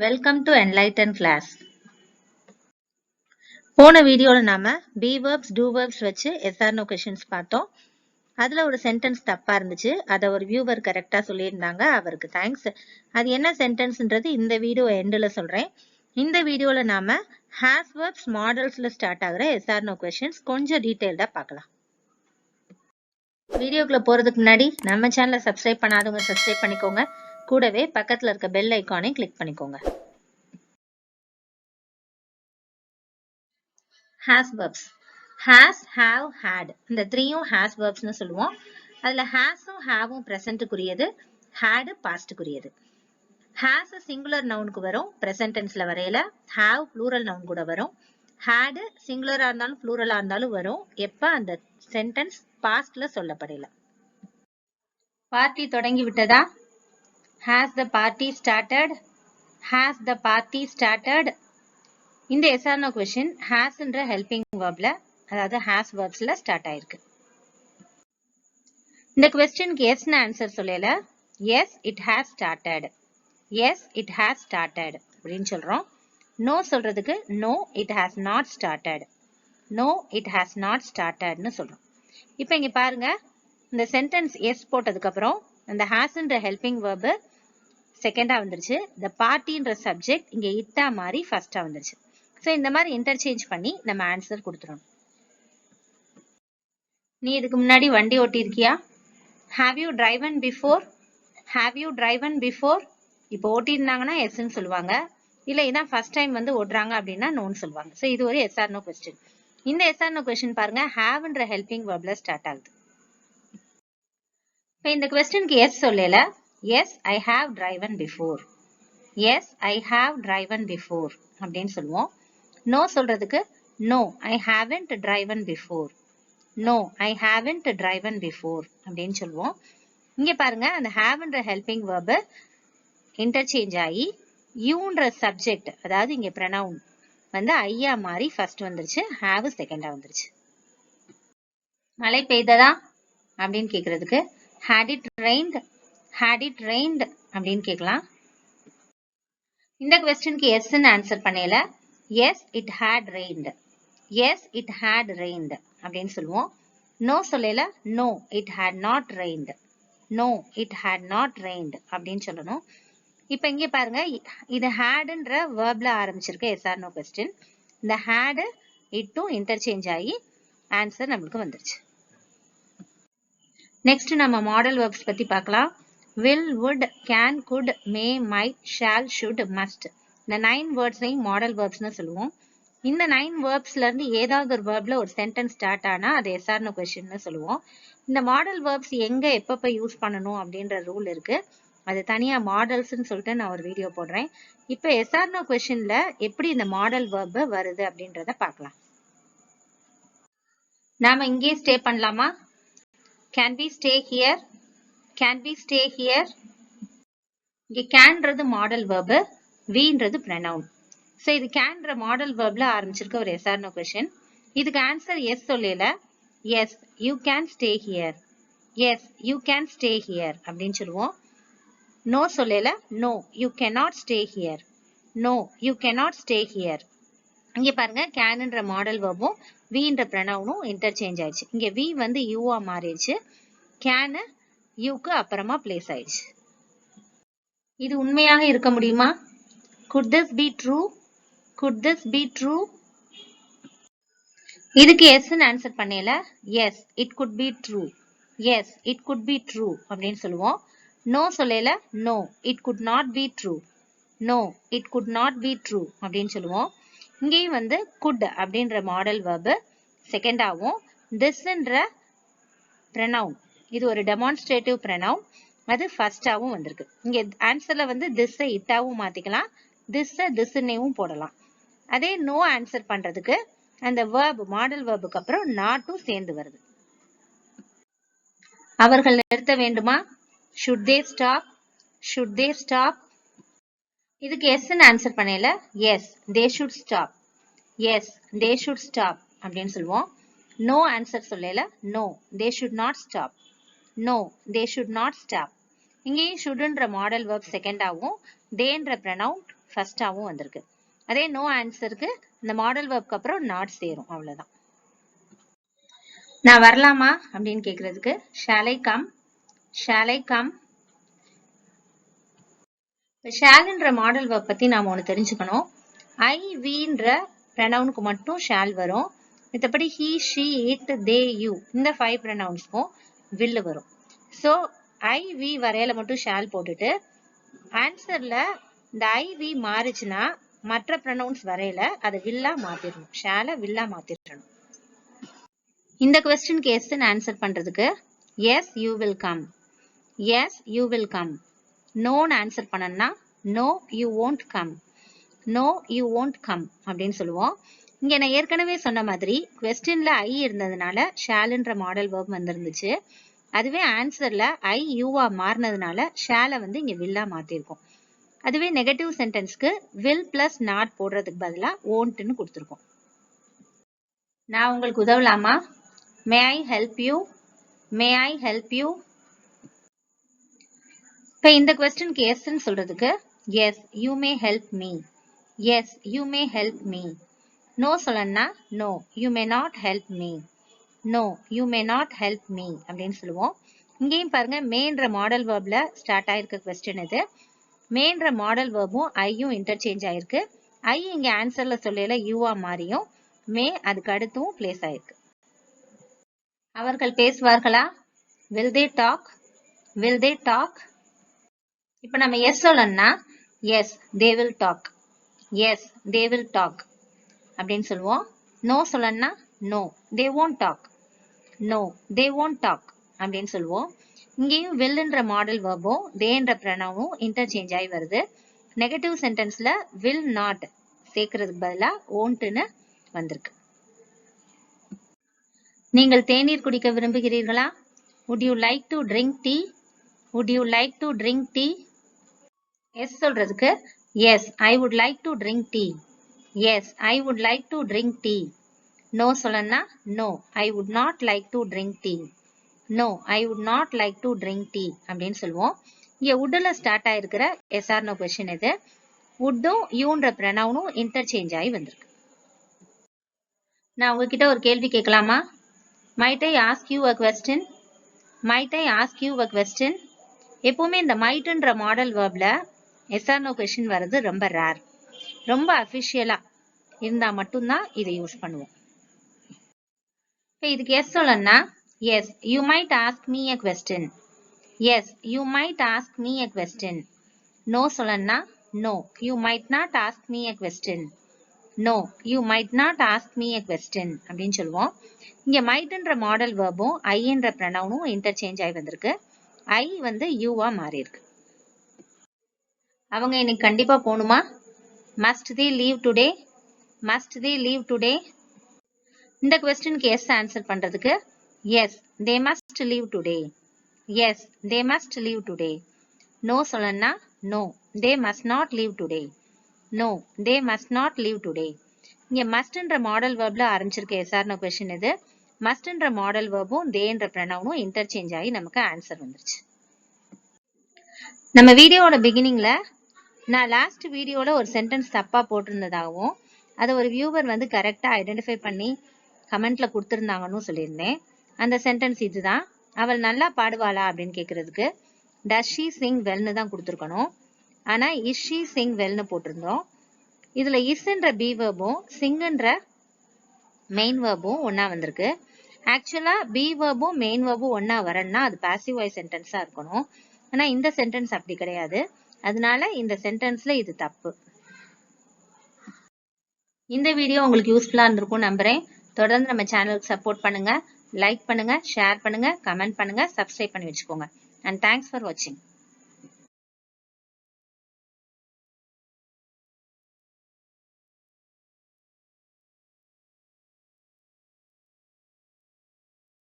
Welcome to enlighten class. போன வீடியோல நாம be verbs, do verbs வச்சு yes or no questions பார்த்தோம். அதுல ஒரு சென்டென்ஸ் தப்பா இருந்துச்சு. அத ஒரு வியூவர் கரெக்டா சொல்லியிருந்தாங்க. அவருக்கு தேங்க்ஸ். அது என்ன சென்டென்ஸ்ன்றது இந்த வீடியோ எண்ட்ல சொல்றேன். இந்த வீடியோல நாம has verbs மாடல்ஸ்ல ஸ்டார்ட் ஆகுற yes or no questions கொஞ்சம் டீடைல்டா பார்க்கலாம். வீடியோக்குள்ள போறதுக்கு முன்னாடி நம்ம சேனலை சப்ஸ்கிரைப் பண்ணாதவங்க சப்ஸ்கிரைப் பண்ணிக்கோங்க. கூடவே பக்கத்துல இருக்க பெல் ஐகானை கிளிக் பண்ணிக்கோங்க. has verbs has, have, had இந்த த்ரீயும் has verbs னு சொல்லுவோம். அதுல hasம் haveம் presentக்குரியது, had pastக்குரியது. has singular nounக்கு வரும் present tenseல வரையில, have plural noun கூட வரும். had singular இருந்தாலும் plural இருந்தாலும் வரும் எப்ப அந்த sentence pastல சொல்லப்படல. பார்ட்டி தொடங்கி விட்டதா? has the party started? has the party started? இந்த yes or no question has என்ற helping verbல அதாவது has verbsல ஸ்டார்ட் ஆயிருக்கு. இந்த questionக்கு yes னு ஆன்சர் சொல்லல. yes it has started. yes it has started அப்படின்னு சொல்றோம். no சொல்றதுக்கு no it has not started. no it has not started னு சொல்றோம். இப்போ இங்க பாருங்க இந்த சென்டென்ஸ் yes போட்டதுக்கு அப்புறம் அந்த has என்ற helping verb செகண்டா வந்துருச்சு. the partyன்ற சப்ஜெக்ட் இங்க இட்டா மாதிரி ஃபர்ஸ்டா வந்துருச்சு. சோ இந்த மாதிரி இன்டர்சேஞ்ச் பண்ணி நம்ம ஆன்சர் கொடுத்துறோம். நீ இதுக்கு முன்னாடி வண்டி ஓட்டி இருக்கியா? have you driven before? have you driven before? இப்போ ஓட்டி இருந்தாங்கன்னா எஸ் ன்னு சொல்லுவாங்க. இல்ல இதான் ஃபர்ஸ்ட் டைம் வந்து ஓட்டுறாங்க அப்படின்னா நோன்னு சொல்லுவாங்க. சோ இது ஒரு எஸ் ஆர் நோ கொஸ்டின். இந்த எஸ் ஆர் நோ கொஸ்டின் பாருங்க ஹேவ்ன்ற ஹெல்பிங் வெர்ப்ல ஸ்டார்ட் ஆகுது. இப்போ இந்த கொஸ்டினுக்கு எஸ் சொல்லல. Yes I have driven before. Yes I have driven before அப்படின்னு சொல்லுவோம். no சொல்றதுக்கு no I haven't driven before. no I haven't driven before அப்படின்னு சொல்லுவோம். இங்க பாருங்க அந்த haveன்ற helping verb இன்டர்சேஞ்ச் ஆகி youன்ற சப்ஜெக்ட் அதாவது இங்க pronoun வந்து ஐயா மாறி ஃபர்ஸ்ட் வந்துருச்சு, have செகண்டா வந்துருச்சு. மழை பெய்ததா அப்படின்னு கேக்குறதுக்கு had it rained? had it rained அப்படின்னு கேட்கலாம். இந்த கொஸ்டினுக்கு எஸ் ன்னு ஆன்சர் பண்ணல. yes it had rained. yes it had rained அப்படின்னு சொல்லுவோம். no சொல்லல. no it had not rained. no it had not rained அப்படின்னு சொல்லணும். இப்போ இங்க பாருங்க இது hadன்ற verbல ஆரம்பிச்சிருக்க yes or no question. இந்த had இட்டும் இன்டர்சேஞ்ச் ஆகி ஆன்சர் நமக்கு வந்துருச்சு. நெக்ஸ்ட் நம்ம மாடல் verbs பத்தி பார்க்கலாம். will, would, can, could, may, might, shall, should, must இந்த 9 வேர்ட்ஸையும் மாடல் verbsனு சொல்லுவோம். இந்த 9 verbsல இருந்து ஏதாவது ஒரு verbல ஒரு சென்டென்ஸ் ஸ்டார்ட் ஆனா அது yes or no questionனு சொல்லுவோம். இந்த மாடல் verbs எங்க எப்பப்ப யூஸ் பண்ணணும் அப்படின்ற ரூல் இருக்கு. அது தனியா மாடல்ஸ்னு சொல்லிட்டு நான் ஒரு வீடியோ போடுறேன். இப்போ yes or no questionல எப்படி இந்த மாடல் verb வருது அப்படின்றத பார்க்கலாம். நாம இங்கே ஸ்டே பண்ணலாமா? can we stay here? can we stay here? இங்க canன்றது மாடல் verb, weன்றது pronoun. சோ இது canன்ற மாடல் verbல ஆரம்பிச்சிருக்க ஒரு yes or no question. இதுக்கு ஆன்சர் yes சொல்லல. yes you can stay here. yes you can stay here அப்படின்னு சொல்லுவோம். no சொல்லல. no you cannot stay here. no you cannot stay here. இங்க பாருங்க canன்ற model verbும் weன்ற pronounம் interchange ஆயிடுச்சு. இங்க we வந்து you ஆ மாறிடுச்சு. can youக்கு அப்புறமா பிளேஸ் ஆயிடுச்சு. இது உண்மையாக இருக்க முடியுமா? could this be true? could this be true? இதுக்கு yes ன்னு ஆன்சர் பண்ணல. yes it could be true. yes it could be true அப்படின்னு சொல்லுவோம். no சொல்லல. no it could not be true. no it could not be true அப்படின்னு சொல்லுவோம். இங்கேயும் வந்து could அப்படின்ற மாடல் verb செகண்டாவும் thisன்ற pronoun இது ஒரு டெமான்ஸ்ட்ரேட்டிவ் pronoun அது ஃபர்ஸ்டாவும் வந்திருக்கு. இங்க ஆன்சர்ல வந்து this இட்டாவும் மாத்திக்கலாம், thisனேவும் போடலாம். அதே நோ ஆன்சர் பண்றதுக்கு அந்த verb மாடல் verbுக்கு அப்புறம் நாட்டும் சேர்ந்து வருது. அவர்கள் நிறுத்த வேண்டுமா? should they stop? should they stop? இதுக்கு yes ன்னு ஆன்சர் பண்ணல. yes they should stop. yes they should stop அப்படின்னு சொல்லுவோம். no ஆன்சர் சொல்லல. no they should not stop. no they should not stop. இங்கேயும் shouldன்ற மாடல் verb செகண்டாவும் theyன்ற pronoun ஃபர்ஸ்டாவும் வந்திருக்கு. அதே no ஆன்சருக்கு இந்த மாடல் வெர்ப்க்கு அப்புறம் நாட் சேரும். அவ்வளவுதான். நான் வரலாமா அப்படின்னு கேக்குறதுக்கு shall I come, shall I come. ஷால்ன்ற மாடல் வெர்ப் பத்தி நாம ஒண்ணு தெரிஞ்சுக்கணும். ஐ வீன்ற ப்ரொனவுனுக்கு மட்டும் ஷால் வரும். மத்தபடி he, she, it, they, you இந்த 5 ப்ரொனவுன்ஸ்க்கும் will வரும். சோ ஐ வி வரையில மட்டும் ஷால் போட்டுட்டு ஆன்சர்ல இந்த ஐ வி மாறுச்சுன்னா மற்ற ப்ரொனவுன்ஸ் வரையில அதை வில்லா மாத்திரணும். ஷால வில்லா மாத்திரணும். இந்த கொஸ்டினுக்கு எஸ் ஆன்சர் பண்றதுக்கு yes you will come, yes you will come. நோன்னு ஆன்சர் பண்ணனா no you won't come, no you won't come அப்படின்னு சொல்லுவோம். இங்க நான் ஏற்கனவே சொன்ன மாதிரி கொஸ்டின்ல ஐ இருந்ததுனால ஷால்ன்ற மாடல் வெர்ப் வந்திருந்துச்சு. அதுவே ஆன்சர்ல ஐ யூவா மாறினதுனால ஷால வந்து இங்க வில்லா மாத்திருக்கோம். அதுவே நெகட்டிவ் சென்டென்ஸ்க்கு வில் பிளஸ் நாட் போடுறதுக்கு பதிலா won'tனு கொடுத்திருக்கோம். நான் உங்களுக்கு உதவலாமா? May I help you, may I help you. இப்ப இந்த கொஸ்டினுக்கு எஸ்ன்னு சொல்றதுக்கு yes you may help me, yes you may help me. No சொல்லணும்னா no you may not help me, no you may not help me அப்படின்னு சொல்லுவோம். இங்கேயும் பாருங்க மேன்ற மாடல் வெர்ப்ல ஸ்டார்ட் ஆயிருக்க கொஸ்டின் இது. மேன்ற மாடல் வெர்பும் ஐயும் இன்டர்சேஞ்ச் ஆயிருக்கு. ஐ இங்க ஆன்சர்ல சொல்லல யூவா மாறியும் மே அதுக்கு அடுத்தும் பிளேஸ் ஆயிருக்கு. அவர்கள் பேசுவார்களா? will they talk, will they talk. இப்ப நம்ம எஸ் சொல்லணும்னா yes they will talk, yes they will talk அப்படின்னு சொல்லுவோம். நோ சொல்லணும்னா no they won't talk, no they won't talk அப்படின்னு சொல்லுவோம். இங்கேயும் willன்ற மாடல் வெர்பும் தேன்ற ப்ரொனவுனும் இன்டர்சேஞ்ச் ஆகி வருது. நெகட்டிவ் சென்டென்ஸ்ல will not சேர்க்கறதுக்கு பதிலா won'tனு வந்திருக்கு. நீங்கள் தேநீர் குடிக்க விரும்புகிறீர்களா? would you like to drink tea, would you like to drink tea. Yes சொல்றதுக்கு yes I would like to drink tea, yes I would like to drink tea. No சொல்லணும்னா no I would not like to drink tea, no I would not like to drink tea அப்படின்னு சொல்லுவோம். இங்க woodல start ஆயிருக்கிற yes or no question இது. woodடும் யூன்ற ப்ரொனவுனும் interchange ஆகி வந்திருக்கு. நான் உங்ககிட்ட ஒரு கேள்வி கேட்கலாமா? might I ask you a question, might I ask you a question. எப்பவுமே இந்த மைட்ன்ற மாடல் வெர்ப்ல எஸ் ஆர் நோ கொஸ்டின் வர்றது ரொம்ப ரேர். ரொம்ப அபிஷியலா இருந்தா மட்டும்தான் இதை யூஸ் பண்ணுவோம். இதுக்கு எஸ் சொல்லணும்னா yes you might ask me a question, yes you might ask me a question. No சொல்லணும்னா no you might not ask me a question, no you might not ask me a question அப்படின்னு சொல்லுவோம். இங்க மைட்ன்ற model வெர்பும் ஐன்ற ப்ரொனவுனும் interchange ஆகி வந்திருக்கு. ஐ வந்து யூவா மாறி இருக்கு. அவங்க இன்னைக்கு கண்டிப்பா போகணுமா? must they leave today, must they leave today. இந்த கொஸ்டினுக்கு எஸ் ஆன்சர் பண்றதுக்கு yes they must leave today, yes they must leave today. No சொல்லணும்னா no they must not leave today, no they must not leave today. இங்க mustன்ற model வெர்ப்ல ஆரம்பிச்சிருக்க yes or no question இது. mustன்ற மாடல் வெர்பும் தேன்ற ப்ரொனவுனும் இன்டர்சேஞ்ச் ஆகி நமக்கு ஆன்சர் வந்துருச்சு. நம்ம வீடியோவோட பிகினிங்ல நான் லாஸ்ட் வீடியோல ஒரு சென்டென்ஸ் தப்பா போட்டிருந்ததாகவும் அதை ஒரு வியூவர் வந்து கரெக்டா ஐடென்டிஃபை பண்ணி கமெண்ட்ல கொடுத்திருந்தாங்கன்னு சொல்லியிருந்தேன். அந்த சென்டென்ஸ் இதுதான். அவள் நல்லா பாடுவாளா அப்படின்னு கேட்கறதுக்கு does she sing wellனு தான் கொடுத்துருக்கணும். ஆனா is she sing wellனு போட்டிருந்தோம். இதுல isன்ற பி வெர்பும் சிங்ன்ற மெயின் வெர்பும் ஒன்னா வந்திருக்கு. ஆக்சுவலா பி வெர்பும் மெயின் வெர்பும் ஒன்னா வரணும்னா அது பாசிவ் வாய்ஸ் சென்டென்ஸா இருக்கணும். ஆனா இந்த சென்டென்ஸ் அப்படி கிடையாது. அதனால இந்த சென்டென்ஸ்ல இது தப்பு. இந்த வீடியோ உங்களுக்கு யூஸ்ஃபுல்லா இருந்திருக்கும் நம்புறேன். தொடர்ந்து நம்ம சேனலுக்கு சப்போர்ட் பண்ணுங்க, லைக் பண்ணுங்க, ஷேர் பண்ணுங்க, கமெண்ட் பண்ணுங்க, சப்ஸ்கிரைப் பண்ணி வச்சுக்கோங்க. அண்ட் தேங்க்ஸ் ஃபார் வாட்சிங்.